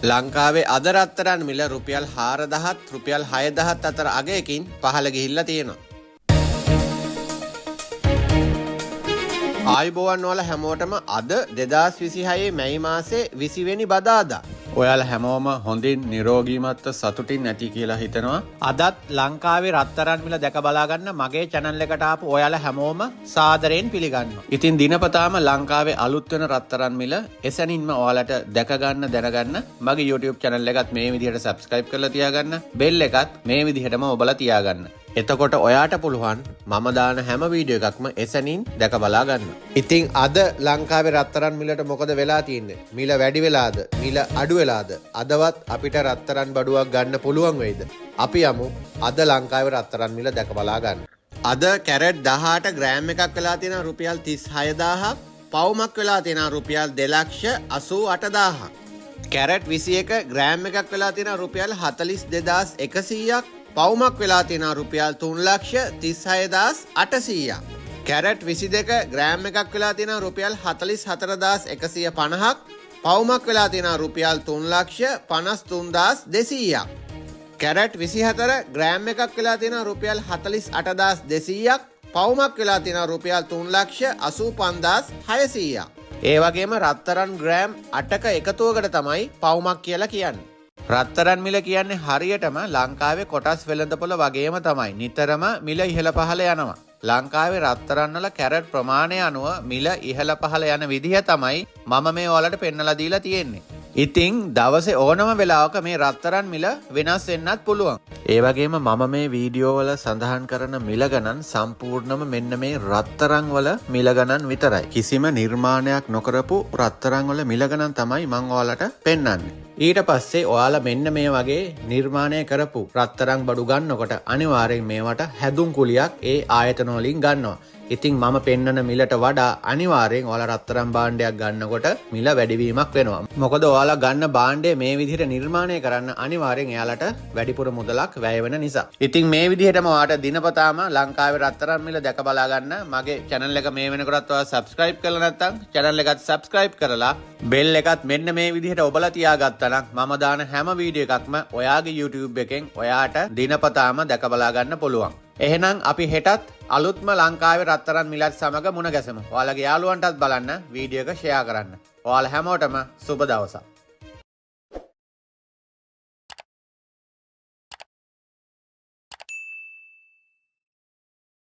ලංකාවේ අද රත්තරන් මිල රුපියල් 4000ත් රුපියල් 6000ත් අතර අගයකින් පහළ ගිහිල්ලා තියෙනවා. ආයුබෝවන් වල හැමෝටම අද 2026 මැයි මාසේ 20 වෙනි බදාදා. ඔයාලා හැමෝම හොඳින් නිරෝගීමත්ව සතුටින් නැති කියලා හිතනවා. අදත් ලංකාවේ රත්තරන් මිල දැක බලා ගන්න මගේ channel එකට ආපු ඔයාලා හැමෝම සාදරයෙන් පිළිගන්නවා. ඉතින් දිනපතාම ලංකාවේ අලුත් වෙන රත්තරන් මිල එසැනින්ම ඔයාලට දැක ගන්න දැනගන්න මගේ YouTube channel එකත් මේ විදිහට subscribe කරලා තියාගන්න. bell එකත් මේ විදිහටම ඔබලා තියාගන්න. එතකොට ඔයාට පුළුවන් මම දාන හැම වීඩියෝ එකක්ම එසැනින් දැක බලා ගන්න. ඉතින් අද ලංකාවේ රත්තරන් මිලට මොකද වෙලා තියෙන්නේ? මිල වැඩි වෙලාද? මිල අඩු වෙලාද? අදවත් අපිට රත්තරන් බඩුවක් ගන්න පුළුවන් වෙයිද? අපි යමු අද ලංකාවේ රත්තරන් මිල දැක බලා ගන්න. අද කැරට් 18 ග්‍රෑම් එකක් වෙලා තියෙනවා රුපියල් 36000ක්. පවුමක් වෙලා තියෙනවා රුපියල් 2,88,000ක්. කැරට් 21 ග්‍රෑම් එකක් වෙලා තියෙනවා රුපියල් 42100ක්. පවුමක් වෙලා තියෙනවා රුපියල් 3,36,800ක්. කැරට් 22 ග්‍රෑම් එකක් වෙලා තියෙනවා රුපියල් 44,150ක්. පවුමක් වෙලා තියෙනවා රුපියල් 3,53,200ක්. කැරට් 24 ග්‍රෑම් එකක් වෙලා තියෙනවා රුපියල් 48,200ක්. පවුමක් වෙලා තියෙනවා රුපියල් 3,85,600ක්. ඒ වගේම රත්තරන් ග්‍රෑම් 8ක එකතුවකට තමයි පවුමක් කියලා කියන්නේ. රත්තරන් මිල කියන්නේ හරියටම ලංකාවේ කොටස් වෙළඳපොළ වගේම තමයි. නිතරම මිල ඉහළ පහළ යනවා. ලංකාවේ රත්තරන් වල කැරට් ප්‍රමාණය අනුව මිල ඉහළ පහළ යන විදිහ තමයි මම මේ ඔයාලට පෙන්නලා දීලා තියෙන්නේ. ඉතින් දවසේ ඕනම වෙලාවක මේ රත්තරන් මිල වෙනස් වෙන්නත් පුළුවන්. ඒ වගේම මම මේ වීඩියෝ වල සඳහන් කරන මිල ගණන් සම්පූර්ණම මෙන්න මේ රත්තරන් වල මිල ගණන් විතරයි. කිසිම නිර්මාණයක් නොකරපු රත්තරන් වල මිල ගණන් තමයි මම ඔයාලට පෙන්නන්නේ. ඊට පස්සේ ඔයාලා මෙන්න මේ වගේ නිර්මාණය කරපු රත්තරන් බඩු ගන්නකොට අනිවාර්යෙන් මේවට හැදුම් කුලියක් ඒ ආයතන වලින් ගන්නවා. ඉතින් මම පෙන්නන මිලට වඩා අනිවාර්යෙන් ඔයාලා රත්තරන් භාණ්ඩයක් ගන්නකොට මිල වැඩිවීමක් වෙනවා. මොකද ඔයාලා ගන්න භාණ්ඩය මේ විදිහට නිර්මාණය කරන්න අනිවාර්යෙන් එයාලට වැඩිපුර මුදලක් වැය වෙන නිසා. ඉතින් මේ විදිහටම ඔයාලට දිනපතාම ලංකාවේ රත්තරන් මිල දැක බලා ගන්න මගේ channel එක මේ වෙනකොටත් ඔයාලා subscribe කරලා නැත්නම් channel එකත් subscribe කරලා bell එකත් මෙන්න මේ විදිහට ඔබලා තියාගත්තා නම් මම දාන හැම වීඩියෝ එකක්ම ඔයාගේ YouTube එකෙන් ඔයාට දිනපතාම දැක බලා ගන්න පුළුවන්. එහෙනම් අපි හෙටත් අලුත්ම ලංකාවේ රත්තරන් මිලත් සමග මුණ ගැසමු. ඔයාලගේ යාළුවන්ටත් බලන්න වීඩියෝ එක ෂෙයා කරන්න. ඔයාලා හැමෝටම සුබ දවසක්.